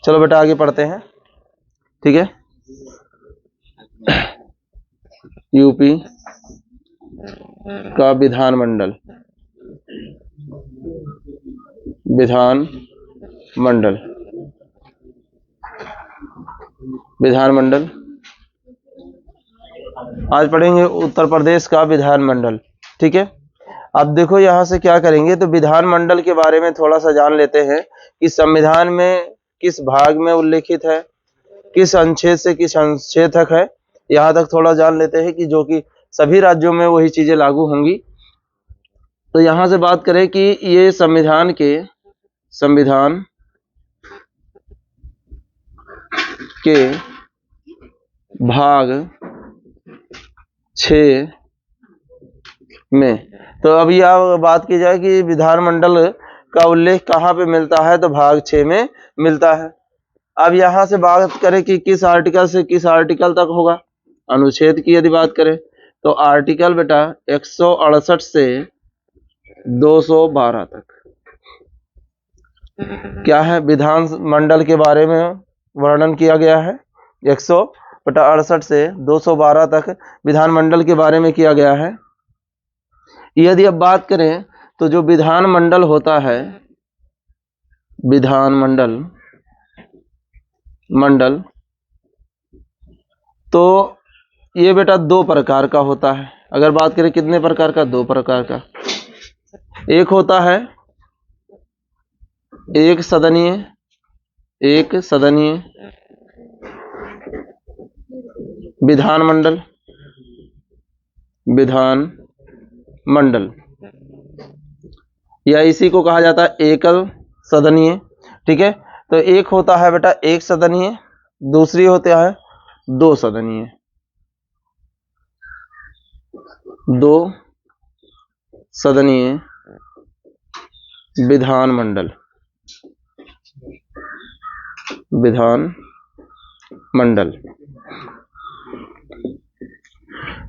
चलो बेटा आगे पढ़ते हैं, ठीक है। यूपी का विधानमंडल, विधानमंडल, विधानमंडल। आज पढ़ेंगे उत्तर प्रदेश का विधानमंडल, ठीक है। अब देखो यहाँ से क्या करेंगे, तो विधानमंडल के बारे में थोड़ा सा जान लेते हैं कि संविधान में किस भाग में उल्लेखित है, किस अनुच्छेद से किस अनुच्छेद तक है, यहाँ तक थोड़ा जान लेते हैं कि जो कि सभी राज्यों में वही चीजें लागू होंगी। तो यहाँ से बात करें कि ये संविधान के भाग 6 में, तो अभी यह बात की जाए कि विधानमंडल का उल्लेख कहाँ पे मिलता है, तो भाग 6 में मिलता है। अब यहाँ से बात करें कि किस आर्टिकल से किस आर्टिकल तक होगा, अनुच्छेद की यदि बात करें तो आर्टिकल बेटा 168 से 212 तक क्या है, विधानमंडल के बारे में वर्णन किया गया है। 168 से 212 तक विधानमंडल के बारे में किया गया है। यदि अब बात करें तो जो विधानमंडल होता है, विधानमंडल तो ये बेटा 2 प्रकार का होता है। अगर बात करें कितने प्रकार का, 2 प्रकार का। एक होता है एक सदनीय विधानमंडल, या इसी को कहा जाता है एकल सदनीय, ठीक है। तो एक होता है बेटा एक सदनीय, दूसरी होता है 2 सदनीय, 2 सदनीय विधानमंडल।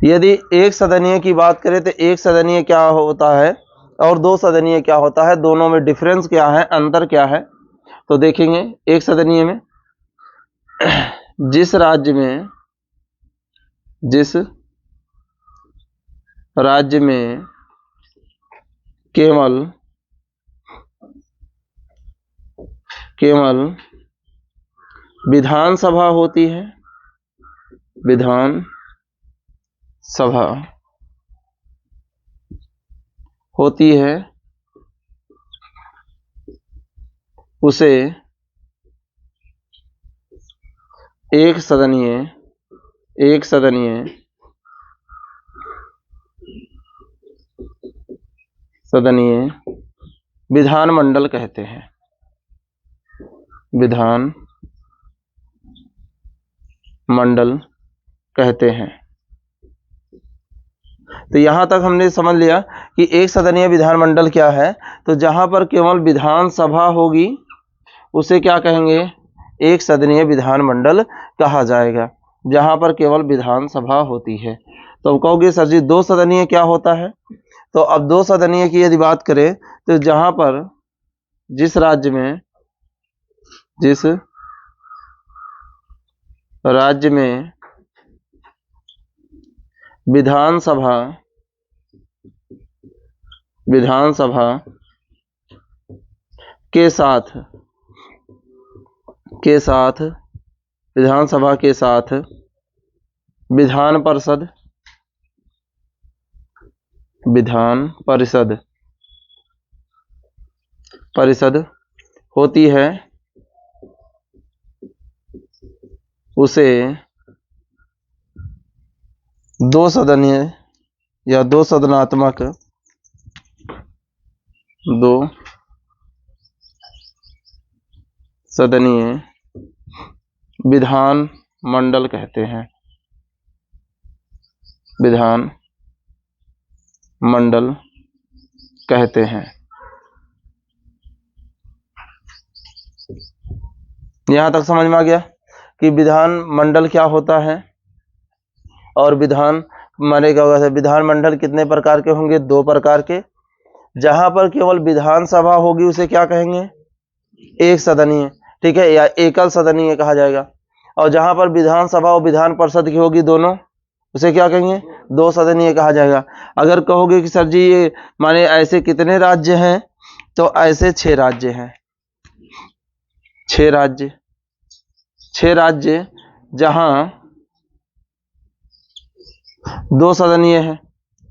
यदि एक सदनीय की बात करें तो एक सदनीय क्या होता है और 2 सदनीय क्या होता है, दोनों में डिफरेंस क्या है, अंतर क्या है, तो देखेंगे। एक सदनीय में जिस राज्य में केवल विधानसभा होती है, उसे एक सदनीय विधानमंडल कहते हैं, तो यहां तक हमने समझ लिया कि एक सदनीय विधानमंडल क्या है। तो जहां पर केवल विधानसभा होगी उसे क्या कहेंगे, एक सदनीय विधानमंडल कहा जाएगा, जहां पर केवल विधानसभा होती है। तो अब कहोगे सर जी 2 सदनीय क्या होता है, तो अब 2 सदनीय की यदि बात करें तो जहां पर जिस राज्य में विधानसभा के साथ विधान परिषद होती है, उसे 2 सदनीय या 2 सदनात्मक विधानमंडल कहते हैं, यहां तक समझ में आ गया कि विधानमंडल क्या होता है और विधानमंडल कितने प्रकार के होंगे, 2 प्रकार के। जहां पर केवल विधानसभा होगी उसे क्या कहेंगे, एक सदनीय, ठीक है, या एकल सदनीय कहा जाएगा। और जहां पर विधानसभा और विधान परिषद की होगी दोनों, उसे क्या कहेंगे, दो सदनीय कहा जाएगा। अगर कहोगे कि सर जी ये माने ऐसे कितने राज्य हैं, तो ऐसे 6 राज्य हैं, 6 राज्य, 6 राज्य जहां दो सदनीय है।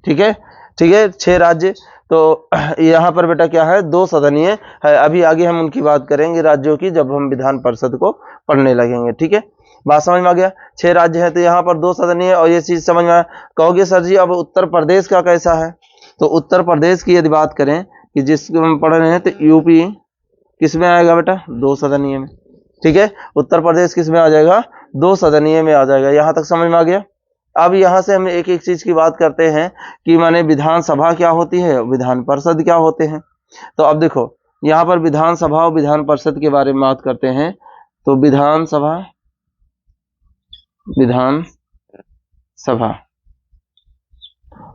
ठीक है, ठीक है, 6 राज्य। तो यहाँ पर बेटा क्या है, दो सदनीय है। अभी आगे हम उनकी बात करेंगे राज्यों की, जब हम विधान परिषद को पढ़ने लगेंगे। ठीक है, बात समझ में आ गया। 6 राज्य है तो यहाँ पर दो सदनीय, और ये चीज समझ में आया। कहोगे सर जी अब उत्तर प्रदेश का कैसा है, तो उत्तर प्रदेश की यदि बात करें कि जिसको हम पढ़ रहे हैं, तो यूपी किस में आएगा बेटा, दो सदनीय में। ठीक है, उत्तर प्रदेश किस में आ जाएगा, दो सदनीय में आ जाएगा। यहां तक समझ में आ गया। अब यहां से हम एक एक चीज की बात करते हैं कि माने विधानसभा क्या होती है, विधान परिषद क्या होते हैं। तो अब देखो यहाँ पर विधानसभा और विधान परिषद के बारे में बात करते हैं। तो विधानसभा, विधान सभा,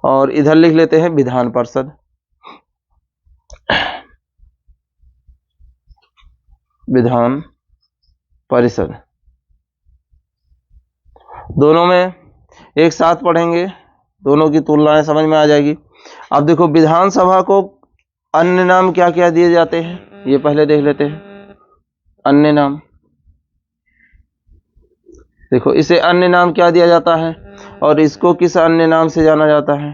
और इधर लिख लेते हैं विधान परिषद। विधान परिषद दोनों में एक साथ पढ़ेंगे, दोनों की तुलनाएं समझ में आ जाएगी। अब देखो विधानसभा को अन्य नाम क्या क्या दिए जाते हैं, ये पहले देख लेते हैं। अन्य नाम, देखो इसे अन्य नाम क्या दिया जाता है, और इसको किस अन्य नाम से जाना जाता है,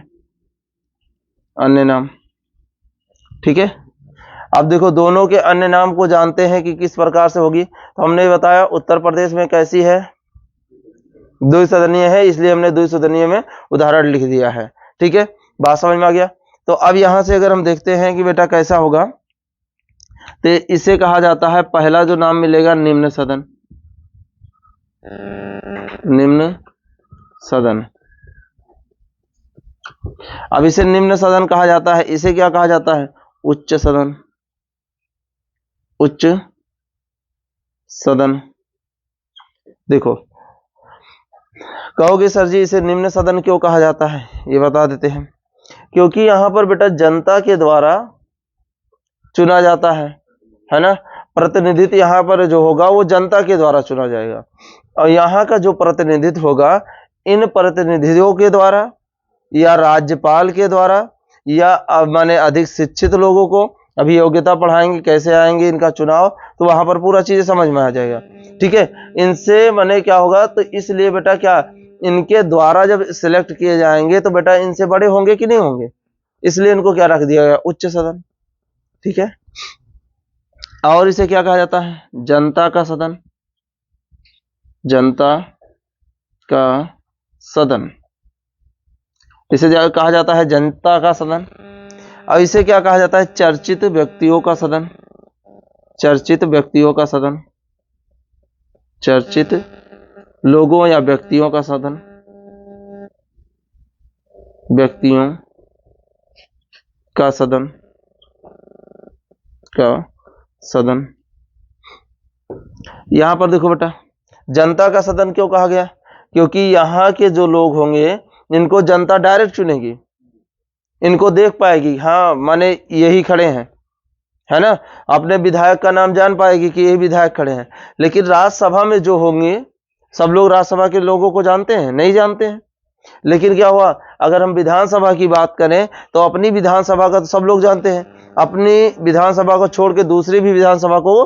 अन्य नाम। ठीक है, अब देखो दोनों के अन्य नाम को जानते हैं कि किस प्रकार से होगी। तो हमने बताया उत्तर प्रदेश में कैसी है, द्विसदनीय है, इसलिए हमने द्विसदनीय में उदाहरण लिख दिया है। ठीक है, बात समझ में आ गया। तो अब यहां से अगर हम देखते हैं कि बेटा कैसा होगा, तो इसे कहा जाता है, पहला जो नाम मिलेगा निम्न सदन, निम्न सदन। अब इसे निम्न सदन कहा जाता है, इसे क्या कहा जाता है, उच्च सदन, उच्च सदन। देखो कहोगे सर जी इसे निम्न सदन क्यों कहा जाता है, ये बता देते हैं। क्योंकि यहां पर बेटा जनता के द्वारा चुना जाता है ना। प्रतिनिधित्व यहाँ पर जो होगा वो जनता के द्वारा चुना जाएगा, और यहाँ का जो प्रतिनिधित्व होगा इन प्रतिनिधियों के द्वारा या राज्यपाल के द्वारा, या माने अधिक शिक्षित लोगों को अभी योग्यता पढ़ाएंगे, कैसे आएंगे इनका चुनाव, तो वहां पर पूरा चीजें समझ में आ जाएगा। ठीक है, इनसे माने क्या होगा, तो इसलिए बेटा क्या, इनके द्वारा जब सिलेक्ट किए जाएंगे तो बेटा इनसे बड़े होंगे कि नहीं होंगे, इसलिए इनको क्या रख दिया गया, उच्च सदन। ठीक है, और इसे क्या कहा जाता है, जनता का सदन, जनता का सदन, इसे कहा जाता है जनता का सदन। और इसे क्या कहा जाता है, चर्चित व्यक्तियों का सदन, चर्चित व्यक्तियों का सदन, चर्चित लोगों या व्यक्तियों का सदन, व्यक्तियों का सदन, का सदन। यहां पर देखो बेटा जनता का सदन क्यों कहा गया, क्योंकि यहाँ के जो लोग होंगे इनको जनता डायरेक्ट चुनेगी, इनको देख पाएगी, हाँ माने यही खड़े हैं, है ना, अपने विधायक का नाम जान पाएगी कि यही विधायक खड़े हैं। लेकिन राज्यसभा में जो होंगे सब लोग राज्यसभा के लोगों को जानते हैं, नहीं जानते हैं। लेकिन क्या हुआ, अगर हम विधानसभा की बात करें तो अपनी विधानसभा का तो सब लोग जानते हैं, अपनी विधानसभा को छोड़ के दूसरी भी विधानसभा को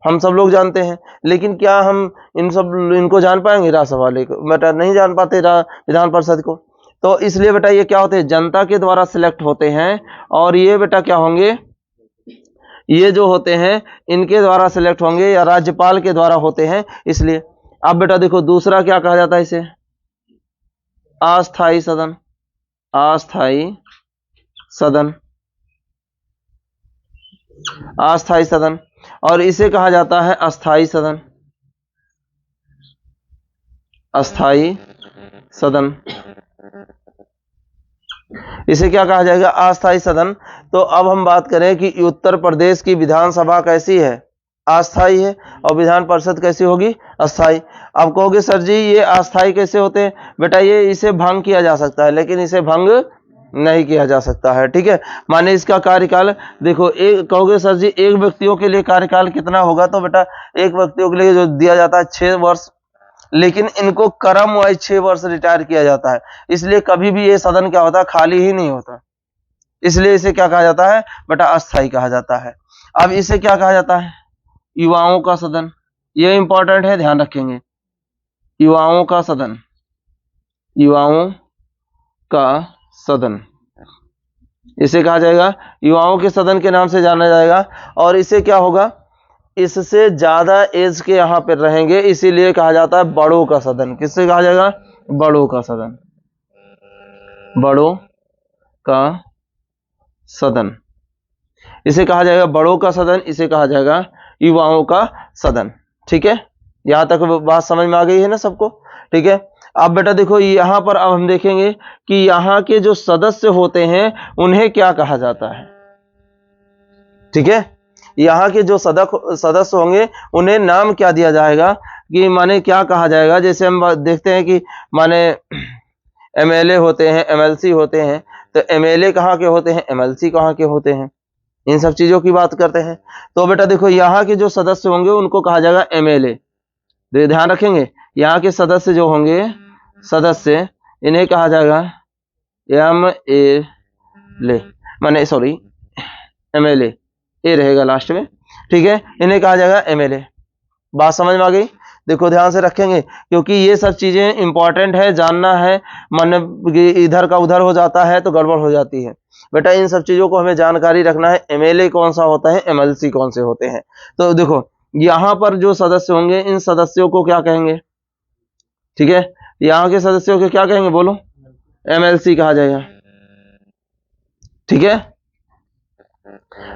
हम सब लोग जानते हैं। लेकिन क्या हम इनको जान पाएंगे, राज्यसभा बेटा नहीं जान पाते विधान परिषद को। तो इसलिए बेटा ये क्या होते हैं, जनता के द्वारा सिलेक्ट होते हैं, और ये बेटा क्या होंगे, ये जो होते हैं इनके द्वारा सिलेक्ट होंगे या राज्यपाल के द्वारा होते हैं, इसलिए। अब बेटा देखो दूसरा क्या कहा जाता है इसे, अस्थाई सदन, अस्थाई सदन, अस्थाई सदन, और इसे कहा जाता है अस्थाई सदन, अस्थाई सदन, इसे क्या कहा जाएगा, अस्थाई सदन। तो अब हम बात करें कि उत्तर प्रदेश की विधानसभा कैसी है, अस्थाई है, और विधान परिषद कैसी होगी, अस्थाई। अब कहोगे सर जी ये अस्थाई कैसे होते हैं, बेटा ये इसे भंग किया जा सकता है, लेकिन इसे भंग नहीं किया जा सकता है। ठीक है, माने इसका कार्यकाल देखो, एक कहोगे सर जी एक व्यक्तियों के लिए कार्यकाल कितना होगा, तो बेटा एक व्यक्तियों के लिए जो दिया जाता है 6 वर्ष, लेकिन इनको क्रम वाइज 6 वर्ष रिटायर किया जाता है, इसलिए कभी भी ये सदन क्या होता है, खाली ही नहीं होता, इसलिए इसे क्या कहा जाता है बेटा, अस्थायी कहा जाता है। अब इसे क्या कहा जाता है, युवाओं का सदन, ये इंपॉर्टेंट है, ध्यान रखेंगे, युवाओं का सदन, युवाओं का सदन, इसे कहा जाएगा युवाओं के सदन के नाम से जाना जाएगा। और इसे क्या होगा, इससे ज्यादा एज के यहाँ पर रहेंगे, इसीलिए कहा जाता है बड़ों का सदन। किससे कहा जाएगा, बड़ों का सदन, बड़ों का सदन, इसे कहा जाएगा बड़ों का सदन, इसे कहा जाएगा युवाओं का सदन। ठीक है, यहां तक बात समझ में आ गई है ना सबको। ठीक है, अब बेटा देखो यहां पर अब हम देखेंगे कि यहां के जो सदस्य होते हैं उन्हें क्या कहा जाता है। ठीक है, यहाँ के जो सदस्य होंगे उन्हें नाम क्या दिया जाएगा, कि माने क्या कहा जाएगा। जैसे हम देखते हैं कि माने एमएलए होते हैं, एमएलसी होते हैं, तो एमएलए कहाँ के होते हैं, एमएलसी कहाँ के होते हैं, इन सब चीजों की बात करते हैं। तो बेटा देखो यहाँ के जो सदस्य होंगे उनको कहा जाएगा एमएलए। ध्यान रखेंगे, यहाँ के सदस्य जो होंगे, सदस्य, इन्हें कहा जाएगा एमएलए, माने सॉरी एमएलए, ए रहेगा लास्ट में। ठीक है, इन्हें कहा जाएगा एमएलए। बात समझ में आ गई। देखो ध्यान से रखेंगे, क्योंकि ये सब चीजें इंपॉर्टेंट है, जानना है, मन इधर का उधर हो जाता है तो गड़बड़ हो जाती है बेटा, इन सब चीजों को हमें जानकारी रखना है। एमएलए कौन सा होता है, एमएलसी कौन से होते हैं। तो देखो यहाँ पर जो सदस्य होंगे, इन सदस्यों को क्या कहेंगे। ठीक है, यहाँ के सदस्यों को क्या कहेंगे, बोलो, एमएलसी कहा जाएगा। ठीक है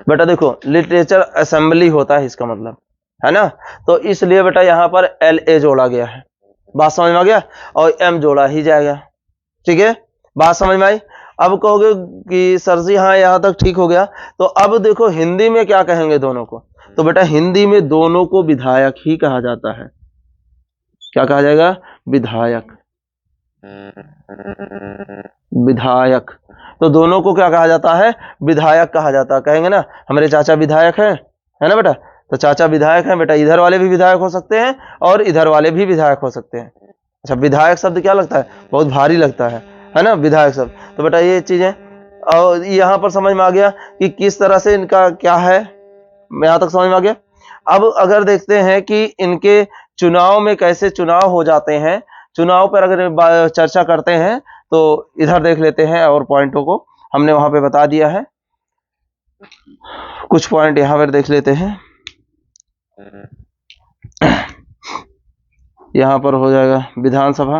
बेटा, देखो लिटरेचर असेंबली होता है इसका मतलब, है ना, तो इसलिए बेटा यहाँ पर LA जोड़ा गया है। बात समझ में आ गया, और M जोड़ा ही जाएगा। ठीक है, बात समझ में आई। अब कहोगे कि सर जी हाँ यहाँ तक ठीक हो गया, तो अब देखो हिंदी में क्या कहेंगे दोनों को। तो बेटा हिंदी में दोनों को विधायक ही कहा जाता है। क्या कहा जाएगा, विधायक, विधायक। तो दोनों को क्या कहा जाता है, विधायक कहा जाता है। कहेंगे ना हमारे चाचा विधायक है ना बेटा, तो चाचा विधायक है बेटा, इधर वाले भी विधायक हो सकते हैं और इधर वाले भी विधायक हो सकते हैं। अच्छा, विधायक शब्द क्या लगता है, बहुत भारी लगता है ना विधायक शब्द। तो बेटा ये चीजें, और यहाँ पर समझ में आ गया कि किस तरह से इनका क्या है, यहाँ तक समझ में आ गया। अब अगर देखते हैं कि इनके चुनाव में कैसे चुनाव हो जाते हैं, चुनाव पर अगर चर्चा करते हैं तो इधर देख लेते हैं, और पॉइंटों को हमने वहां पे बता दिया है, कुछ पॉइंट यहां पर देख लेते हैं। यहां पर हो जाएगा विधानसभा,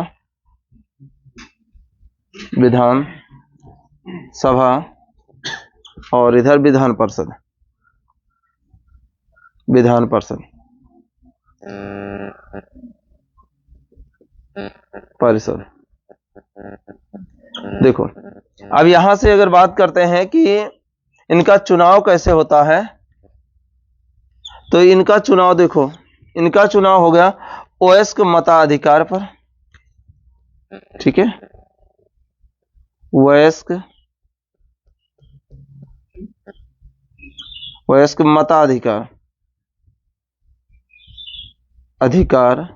विधान सभा, और इधर विधान परिषद, विधान परिषद, परिषद। देखो अब यहां से अगर बात करते हैं कि इनका चुनाव कैसे होता है, तो इनका चुनाव देखो, इनका चुनाव हो गया वयस्क मताधिकार पर। ठीक है, वयस्क मताधिकार, अधिकार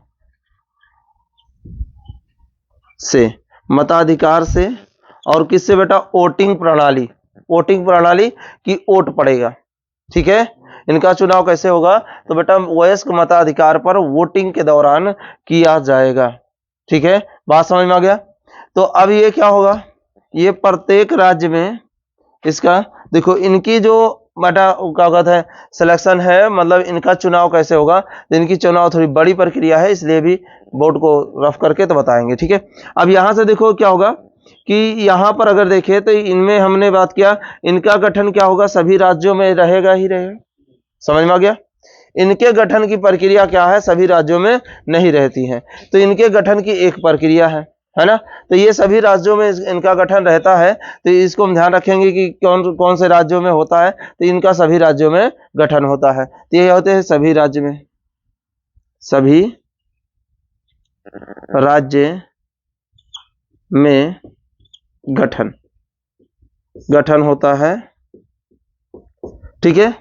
से, मताधिकार से, और किससे बेटा, वोटिंग प्रणाली, वोटिंग प्रणाली की वोट पड़ेगा। ठीक है, इनका चुनाव कैसे होगा, तो बेटा वयस्क मताधिकार पर वोटिंग के दौरान किया जाएगा। ठीक है, बात समझ में आ गया। तो अब ये क्या होगा, ये प्रत्येक राज्य में इसका देखो, इनकी जो बेटा क्या कहता है सिलेक्शन है, मतलब इनका चुनाव कैसे होगा, इनकी चुनाव थोड़ी बड़ी प्रक्रिया है, इसलिए भी बोर्ड को रफ करके तो बताएंगे। ठीक है, अब यहां से देखो क्या होगा कि यहां पर अगर देखें तो इनमें हमने बात किया, इनका गठन क्या होगा, सभी राज्यों में रहेगा ही रहेगा। समझ में आ गया, इनके गठन की प्रक्रिया क्या है, सभी राज्यों में नहीं रहती है, तो इनके गठन की एक प्रक्रिया है ना, तो ये सभी राज्यों में इनका गठन रहता है। तो इसको हम ध्यान रखेंगे कि कौन कौन से राज्यों में होता है, तो इनका सभी राज्यों में गठन होता है। तो ये होते हैं सभी राज्य में, सभी राज्य में गठन। गठन होता है, ठीक है।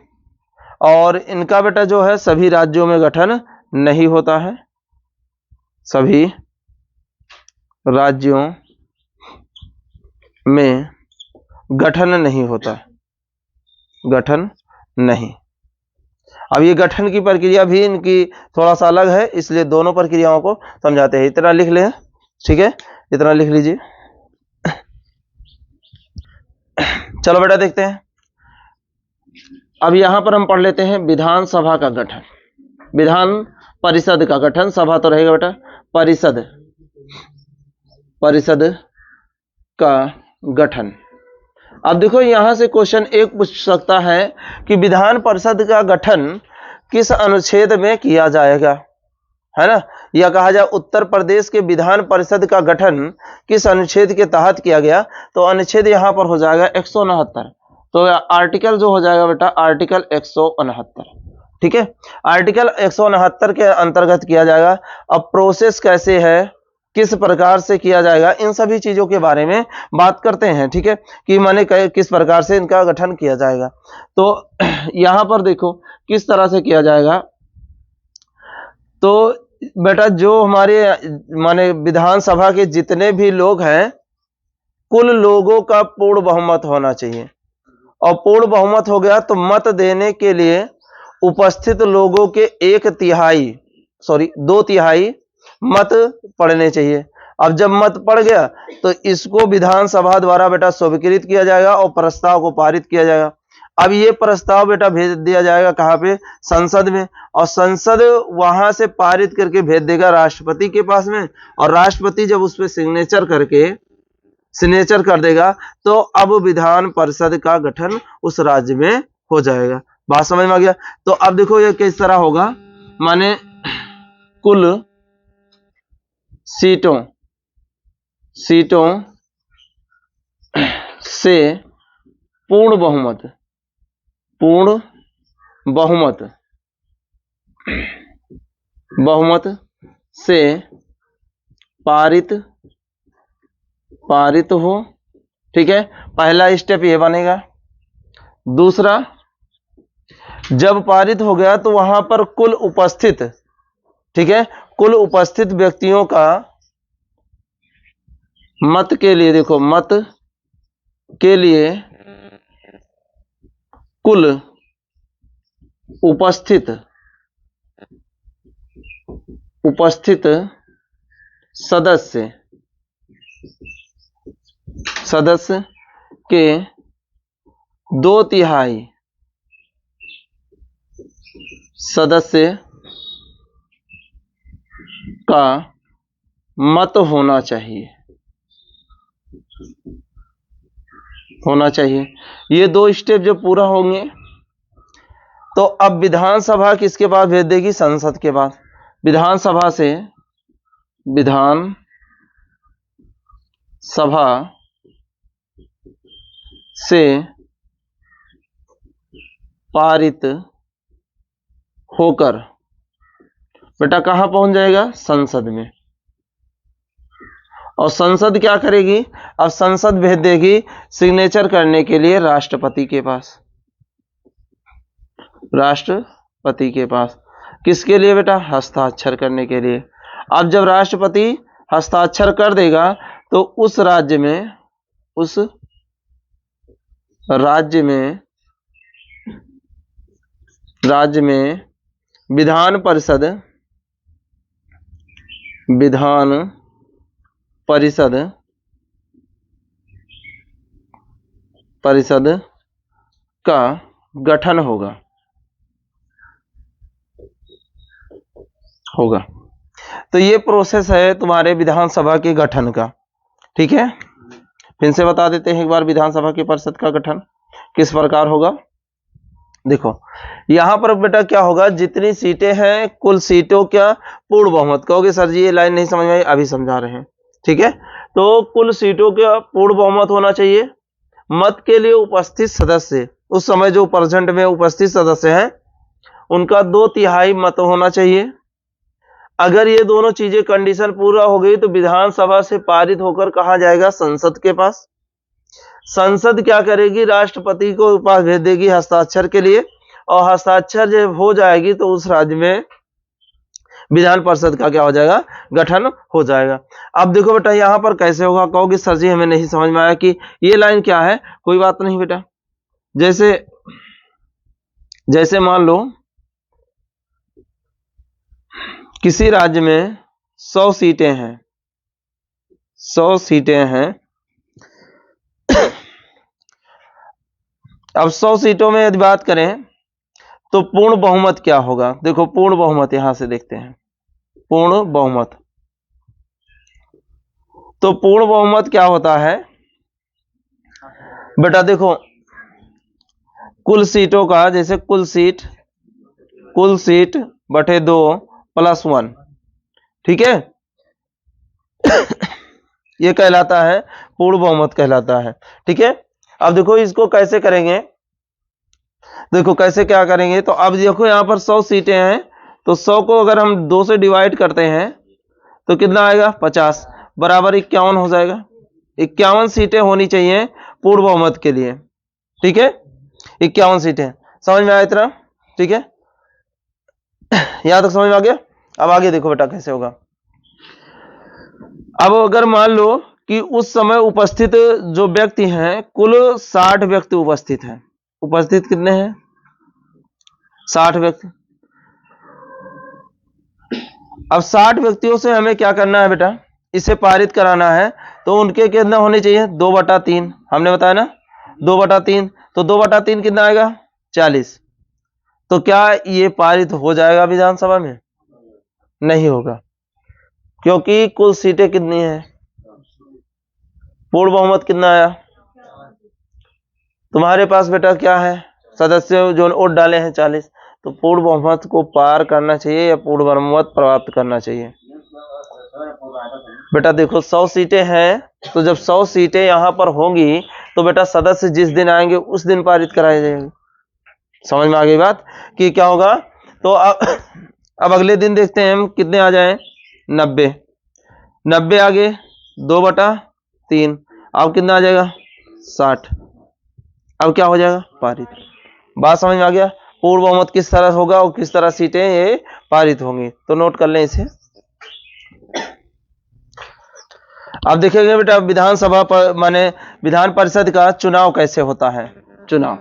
और इनका बेटा जो है सभी राज्यों में गठन नहीं होता है, सभी राज्यों में गठन नहीं होता, गठन नहीं। अब ये गठन की प्रक्रिया भी इनकी थोड़ा सा अलग है, इसलिए दोनों प्रक्रियाओं को समझाते हैं। इतना लिख लें, ठीक है, इतना लिख लीजिए। चलो बेटा देखते हैं। अब यहां पर हम पढ़ लेते हैं विधानसभा का गठन, विधान परिषद का गठन, सभा तो रहेगा बेटा, परिषद, परिषद का गठन। अब देखो यहां से क्वेश्चन एक पूछ सकता है कि विधान परिषद का गठन किस अनुच्छेद में किया जाएगा, है ना, या कहा जाए उत्तर प्रदेश के विधान परिषद का गठन किस अनुच्छेद के तहत किया गया, तो अनुच्छेद यहां पर हो जाएगा 169। तो आर्टिकल जो हो जाएगा बेटा आर्टिकल 169, ठीक है, आर्टिकल 169 के अंतर्गत किया जाएगा। अब प्रोसेस कैसे है, किस प्रकार से किया जाएगा, इन सभी चीजों के बारे में बात करते हैं, ठीक है, कि माने किस प्रकार से इनका गठन किया जाएगा। तो यहां पर देखो किस तरह से किया जाएगा। तो बेटा जो हमारे माने विधानसभा के जितने भी लोग हैं, कुल लोगों का पूर्ण बहुमत होना चाहिए, और पूर्ण बहुमत हो गया तो मत देने के लिए उपस्थित लोगों के 2/3 मत पड़ने चाहिए। अब जब मत पड़ गया तो इसको विधानसभा द्वारा बेटा स्वीकृत किया जाएगा और प्रस्ताव को पारित किया जाएगा। अब ये प्रस्ताव बेटा भेज दिया जाएगा कहां पे, संसद में, और संसद वहां से पारित करके भेज देगा राष्ट्रपति के पास में, और राष्ट्रपति जब उस पर सिग्नेचर कर देगा तो अब विधान परिषद का गठन उस राज्य में हो जाएगा। बात समझ में आ गया। तो अब देखो ये किस तरह होगा, माने कुल सीटों से पूर्ण बहुमत से पारित हो, ठीक है, पहला स्टेप ये बनेगा। दूसरा, जब पारित हो गया तो वहां पर कुल उपस्थित, ठीक है, कुल उपस्थित व्यक्तियों का मत के लिए, देखो मत के लिए कुल उपस्थित सदस्य के 2/3 सदस्य का मत होना चाहिए। ये 2 स्टेप जब पूरा होंगे तो अब विधानसभा किसके पास भेज देगी, संसद के पास। विधानसभा से पारित होकर बेटा कहां पहुंच जाएगा, संसद में, और संसद क्या करेगी, अब संसद भेज देगी सिग्नेचर करने के लिए राष्ट्रपति के पास। राष्ट्रपति के पास किसके लिए बेटा, हस्ताक्षर करने के लिए। अब जब राष्ट्रपति हस्ताक्षर कर देगा तो उस राज्य में विधान परिषद का गठन होगा। तो ये प्रोसेस है तुम्हारे विधानसभा के गठन का, ठीक है। फिर से बता देते हैं एक बार विधानसभा की परिषद का गठन किस प्रकार होगा। देखो यहां पर बेटा क्या होगा, जितनी सीटें हैं कुल सीटों का पूर्ण बहुमत। कहोगे सर जी ये लाइन नहीं समझ में आई, अभी समझा रहे हैं, ठीक है। तो कुल सीटों का पूर्ण बहुमत होना चाहिए। मत के लिए उपस्थित सदस्य, उस समय जो प्रेजेंट में उपस्थित सदस्य हैं उनका 2/3 मत होना चाहिए। अगर ये दोनों चीजें कंडीशन पूरा हो गई तो विधानसभा से पारित होकर कहां जाएगा, संसद के पास। संसद क्या करेगी, राष्ट्रपति को पास भेज देगी हस्ताक्षर के लिए, और हस्ताक्षर जब हो जाएगी तो उस राज्य में विधान परिषद का क्या हो जाएगा, गठन हो जाएगा। अब देखो बेटा यहाँ पर कैसे होगा, कहोगे सर जी हमें नहीं समझ में आया कि ये लाइन क्या है। कोई बात नहीं बेटा, जैसे जैसे मान लो किसी राज्य में 100 सीटें हैं, 100 सीटें हैं। अब 100 सीटों में यदि बात करें तो पूर्ण बहुमत क्या होगा। देखो पूर्ण बहुमत यहां से देखते हैं, पूर्ण बहुमत। तो पूर्ण बहुमत क्या होता है बेटा, देखो कुल सीटों का, जैसे कुल सीट बटे 2 + 1, ठीक है। ये कहलाता है पूर्ण बहुमत कहलाता है, ठीक है। अब देखो इसको कैसे करेंगे, देखो कैसे क्या करेंगे। तो अब देखो यहां पर 100 सीटें हैं, तो 100 को अगर हम 2 से डिवाइड करते हैं तो कितना आएगा, 50 बराबर 51 हो जाएगा। 51 सीटें होनी चाहिए पूर्ण बहुमत के लिए, ठीक है। 51 सीटें, समझ में आया इतना, ठीक है। यहां तक समझ में आ गया। अब आगे देखो बेटा कैसे होगा। अब अगर मान लो कि उस समय उपस्थित जो व्यक्ति हैं, कुल 60 व्यक्ति उपस्थित हैं। उपस्थित कितने हैं, 60 व्यक्ति। अब 60 व्यक्तियों से हमें क्या करना है बेटा, इसे पारित कराना है। तो उनके कितना होने चाहिए, 2/3, हमने बताया ना 2/3। तो 2/3 कितना आएगा, 40। तो क्या ये पारित हो जाएगा विधानसभा में, नहीं होगा, क्योंकि कुल सीटें कितनी हैं, पूर्ण बहुमत कितना आया। तुम्हारे पास बेटा क्या है, सदस्य जो वोट डाले हैं 40। तो पूर्ण बहुमत को पार करना चाहिए या पूर्ण बहुमत प्राप्त करना चाहिए। बेटा देखो 100 सीटें हैं, तो जब 100 सीटें यहां पर होंगी तो बेटा सदस्य जिस दिन आएंगे उस दिन पारित कराई जाएगी। समझ में आ गई बात कि क्या होगा। तो अब अगले दिन देखते हैं हम कितने आ जाएं, 90 आगे 2/3, अब कितना आ जाएगा, 60। अब क्या हो जाएगा, पारित। बात समझ में आ गया। पूर्ण बहुमत किस तरह होगा और किस तरह सीटें ये पारित होंगी, तो नोट कर लें इसे। अब देखेंगे बेटा विधानसभा पर माने विधान परिषद का चुनाव कैसे होता है। चुनाव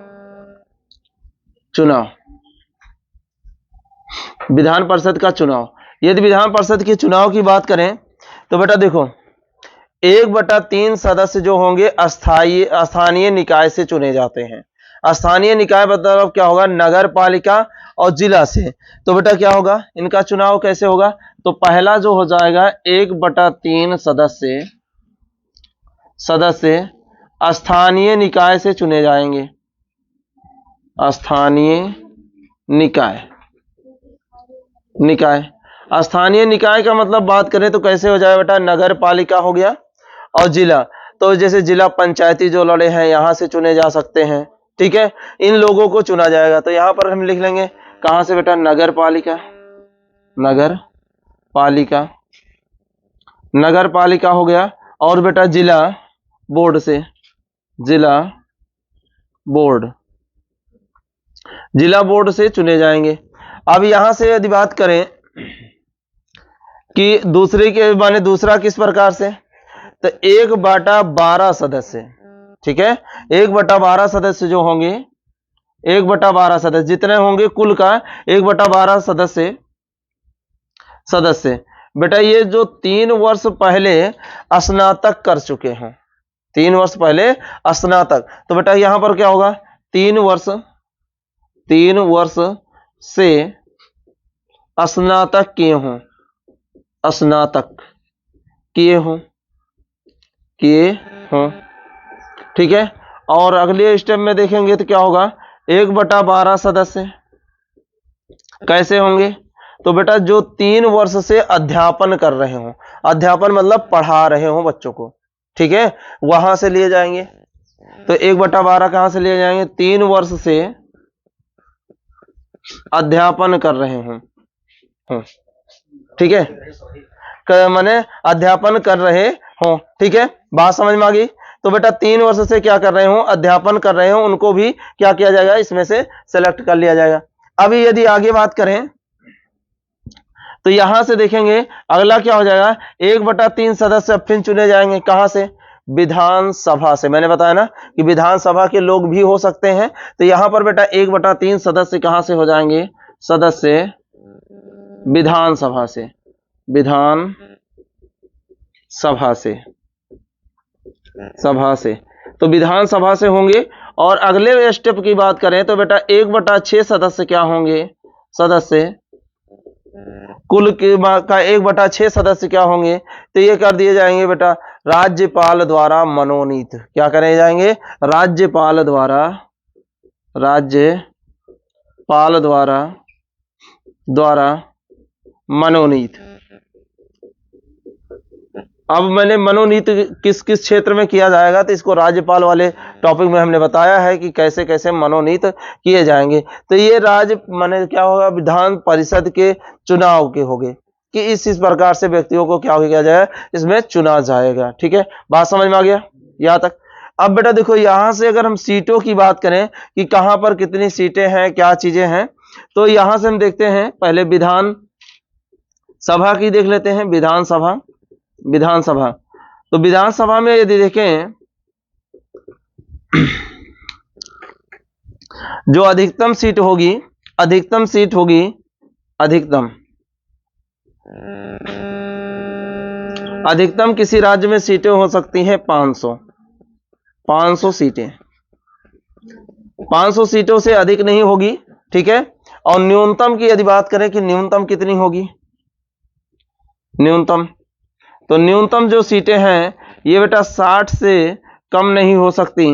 विधान परिषद का चुनाव, यदि विधान परिषद के चुनाव की बात करें तो बेटा देखो 1/3 सदस्य जो होंगे स्थानीय निकाय से चुने जाते हैं। स्थानीय निकाय मतलब क्या होगा, नगर पालिका और जिला से। तो बेटा क्या होगा, इनका चुनाव कैसे होगा। तो पहला जो हो जाएगा 1/3 सदस्य स्थानीय निकाय से चुने जाएंगे। स्थानीय निकाय का मतलब बात करें तो कैसे हो जाए बेटा, नगर पालिका हो गया और जिला। तो जैसे जिला पंचायती जो लड़े हैं यहां से चुने जा सकते हैं, ठीक है। इन लोगों को चुना जाएगा। तो यहां पर हम लिख लेंगे कहां से बेटा, नगर पालिका हो गया। और बेटा जिला बोर्ड से, जिला बोर्ड से चुने जाएंगे। अब यहां से यदि बात करें कि दूसरे के माने दूसरा किस प्रकार से, तो 1/12 सदस्य, ठीक है। 1/12 सदस्य जो होंगे, 1/12 सदस्य जितने होंगे कुल का 1/12 सदस्य बेटा ये जो 3 वर्ष पहले स्नातक कर चुके हों, 3 वर्ष पहले स्नातक। तो बेटा यहां पर क्या होगा, 3 वर्ष से स्नातक किए हों, ठीक है। और अगले स्टेप में देखेंगे तो क्या होगा, 1/12 सदस्य कैसे होंगे। तो बेटा जो 3 वर्ष से अध्यापन कर रहे हों, अध्यापन मतलब पढ़ा रहे हों बच्चों को, ठीक है, वहां से लिए जाएंगे। तो 1/12 कहां से लिए जाएंगे, 3 वर्ष से अध्यापन कर रहे हों, ठीक है, माने अध्यापन कर रहे हों, ठीक है। बात समझ में आ गई। तो बेटा 3 वर्ष से क्या कर रहे हो, अध्यापन कर रहे हो, उनको भी क्या किया जाएगा, इसमें से सेलेक्ट कर लिया जाएगा। अभी यदि आगे बात करें तो यहां से देखेंगे अगला क्या हो जाएगा, 1/3 सदस्य फिर चुने जाएंगे। कहां से, विधानसभा से। मैंने बताया ना कि विधानसभा के लोग भी हो सकते हैं, तो यहां पर बेटा 1/3 सदस्य कहां से हो जाएंगे, सदस्य विधानसभा से, विधान सभा से, सभा से, तो विधानसभा से होंगे। और अगले स्टेप की बात करें तो बेटा 1/6 सदस्य क्या होंगे, सदस्य कुल का 1/6 सदस्य क्या होंगे, तो ये कर दिए जाएंगे बेटा राज्यपाल द्वारा मनोनीत। क्या करे जाएंगे, राज्यपाल द्वारा, राज्यपाल द्वारा मनोनीत। अब मैंने मनोनीत किस किस क्षेत्र में किया जाएगा, तो इसको राज्यपाल वाले टॉपिक में हमने बताया है कि कैसे कैसे मनोनीत किए जाएंगे। तो ये माने क्या होगा, विधान परिषद के चुनाव के होंगे कि इस प्रकार से व्यक्तियों को क्या किया जाए, इसमें चुना जाएगा। ठीक है, बात समझ में आ गया यहां तक। अब बेटा देखो यहां से अगर हम सीटों की बात करें कि कहां पर कितनी सीटें हैं, क्या चीजें हैं, तो यहां से हम देखते हैं पहले विधान सभा की देख लेते हैं। विधानसभा, विधानसभा, तो विधानसभा में यदि देखें जो अधिकतम सीट होगी, अधिकतम सीट होगी, अधिकतम किसी राज्य में सीटें हो सकती हैं 500 सीटें, 500 सीटों से अधिक नहीं होगी। ठीक है, और न्यूनतम की यदि बात करें कि न्यूनतम कितनी होगी, न्यूनतम, तो न्यूनतम जो सीटें हैं ये बेटा 60 से कम नहीं हो सकती।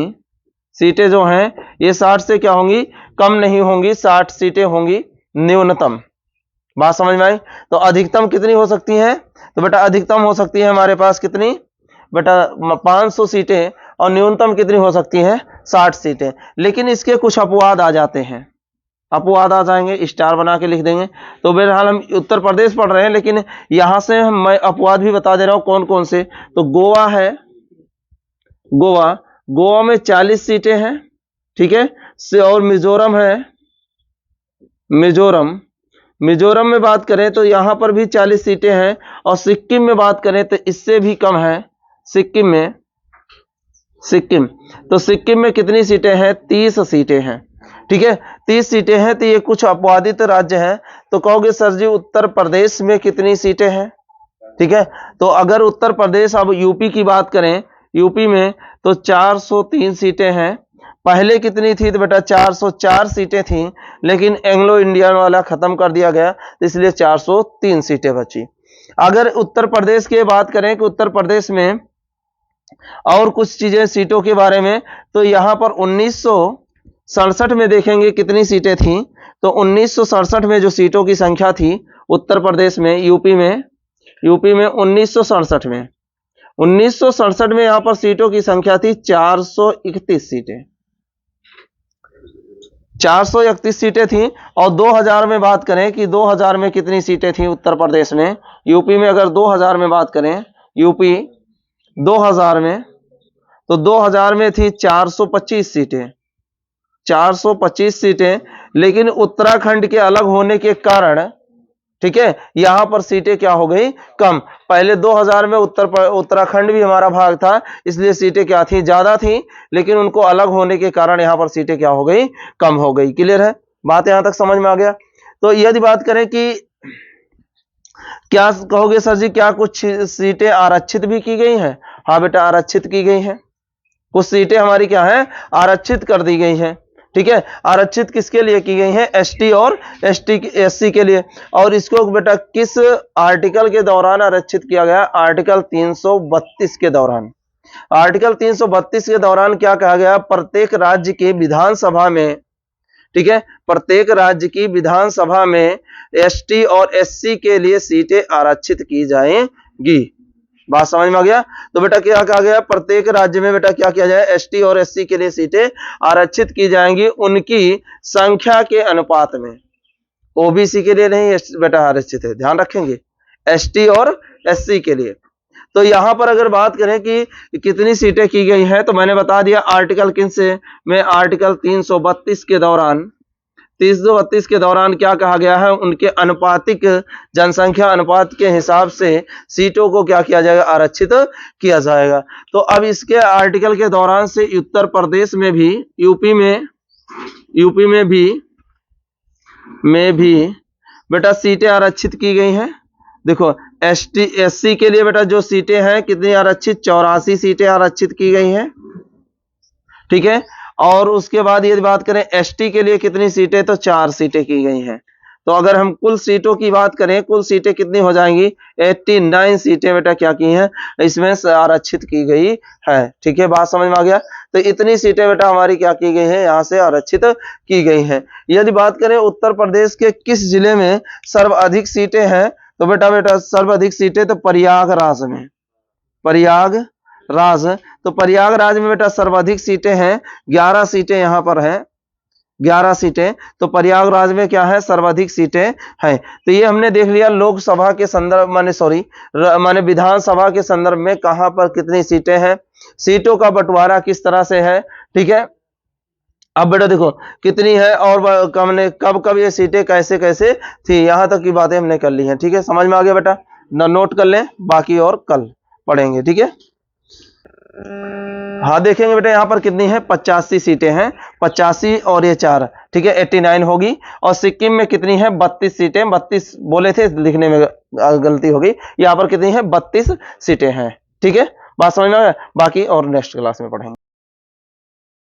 सीटें जो हैं ये 60 से क्या होंगी, कम नहीं होंगी, 60 सीटें होंगी न्यूनतम। बात समझ में आई। तो अधिकतम कितनी हो सकती हैं, तो बेटा अधिकतम हो सकती है हमारे पास कितनी बेटा 500 सीटें, और न्यूनतम कितनी हो सकती हैं, 60 सीटें। लेकिन इसके कुछ अपवाद आ जाते हैं, अपवाद आ जाएंगे, स्टार बना के लिख देंगे। तो बहरहाल हम उत्तर प्रदेश पढ़ रहे हैं, लेकिन यहां से मैं अपवाद भी बता दे रहा हूं कौन कौन से। तो गोवा है, गोवा में 40 सीटें हैं। ठीक है, और मिजोरम है, मिजोरम में बात करें तो यहां पर भी 40 सीटें हैं। और सिक्किम में बात करें तो इससे भी कम है, सिक्किम, तो सिक्किम में कितनी सीटें हैं, 30 सीटें हैं। ठीक है, 30 सीटें हैं। तो ये कुछ अपवादित राज्य हैं। तो कहोगे सर जी उत्तर प्रदेश में कितनी सीटें हैं। ठीक है, तो अगर उत्तर प्रदेश, अब यूपी की बात करें, यूपी में तो 403 सीटें हैं। पहले कितनी थी, तो बेटा 404 सीटें थी, लेकिन एंग्लो इंडियन वाला खत्म कर दिया गया, इसलिए 403 सीटें बची। अगर उत्तर प्रदेश की बात करें कि उत्तर प्रदेश में और कुछ चीजें सीटों के बारे में, तो यहां पर 1967 में देखेंगे कितनी सीटें थी। तो 1967 में जो सीटों की संख्या थी उत्तर प्रदेश में, यूपी में 1967 में यहां पर सीटों की संख्या थी 431 सीटें, 431 सीटें थी। और 2000 में बात करें कि 2000 में कितनी सीटें थी उत्तर प्रदेश में, यूपी में अगर 2000 में बात करें, यूपी 2000 में, तो 2000 में थी 425 सीटें, 425 सीटें। लेकिन उत्तराखंड के अलग होने के कारण, ठीक है, यहां पर सीटें क्या हो गई, कम। पहले 2000 में उत्तराखंड भी हमारा भाग था, इसलिए सीटें क्या थी, ज्यादा थी, लेकिन उनको अलग होने के कारण यहां पर सीटें क्या हो गई, कम हो गई। क्लियर है, बात यहां तक समझ में आ गया। तो यदि बात करें कि क्या कहोगे सर जी क्या कुछ सीटें आरक्षित भी की गई हैं, हाँ बेटा आरक्षित की गई हैं, कुछ सीटें हमारी क्या है, आरक्षित कर दी गई हैं। ठीक है, आरक्षित किसके लिए की गई है, एसटी और एससी के लिए। और इसको बेटा किस आर्टिकल के दौरान आरक्षित किया गया, आर्टिकल 332 के दौरान। आर्टिकल 332 के दौरान क्या कहा गया, प्रत्येक राज्य के विधानसभा में, ठीक है, प्रत्येक राज्य की विधानसभा में एसटी और एससी के लिए सीटें आरक्षित की जाएंगी। बात समझ में आ गया। तो बेटा क्या कहा गया, प्रत्येक राज्य में बेटा क्या किया जाए, एसटी और एससी के लिए सीटें आरक्षित की जाएंगी उनकी संख्या के अनुपात में। ओबीसी के लिए नहीं बेटा आरक्षित है, ध्यान रखेंगे, एसटी और एससी के लिए। तो यहाँ पर अगर बात करें कि कितनी सीटें की गई हैं, तो मैंने बता दिया आर्टिकल किन से, में आर्टिकल 332 के दौरान 332 के दौरान क्या कहा गया है, उनके अनुपातिक जनसंख्या अनुपात के हिसाब से सीटों को क्या किया जाएगा, आरक्षित किया जाएगा। तो अब इसके आर्टिकल के दौरान से उत्तर प्रदेश में भी, यूपी में भी बेटा सीटें आरक्षित की गई हैं। देखो एसटी एससी के लिए बेटा जो सीटें हैं कितनी आरक्षित, 84 सीटें आरक्षित की गई हैं, ठीक है। और उसके बाद यदि बात करें एसटी के लिए कितनी सीटें, तो 4 सीटें की गई हैं। तो अगर हम कुल सीटों की बात करें, कुल सीटें कितनी हो जाएंगी, 89 सीटें बेटा क्या की हैं, इसमें आरक्षित की गई है, ठीक है। बात समझ में आ गया। तो इतनी सीटें बेटा हमारी क्या की गई हैं, यहाँ से आरक्षित की गई हैं। यदि बात करें उत्तर प्रदेश के किस जिले में सर्वाधिक सीटें हैं, तो बेटा सर्वाधिक सीटें तो प्रयागराज में, तो प्रयागराज में बेटा सर्वाधिक सीटें हैं, 11 सीटें यहाँ पर हैं, 11 सीटें। तो प्रयागराज में क्या है, सर्वाधिक सीटें हैं। तो ये हमने देख लिया लोकसभा के संदर्भ माने विधानसभा के संदर्भ में कहां पर कितनी सीटें हैं, सीटों का बंटवारा किस तरह से है, ठीक है। अब बेटा देखो कितनी है और हमने कब कब ये सीटें कैसे कैसे थी, यहां तक की बातें हमने कर ली हैं, ठीक है। समझ में आ गया बेटा, नोट कर लें, बाकी और कल पढ़ेंगे, ठीक है। हाँ देखेंगे बेटा यहाँ पर कितनी है, 85 सीटें हैं, 85 और ये 4, ठीक है, 89 होगी। और सिक्किम में कितनी है, 32 सीटें, 32 बोले थे, लिखने में गलती हो गई, यहाँ पर कितनी है, 32 सीटें हैं, ठीक है। बात समझ में आ गया, बाकी और नेक्स्ट क्लास में पढ़ेंगे।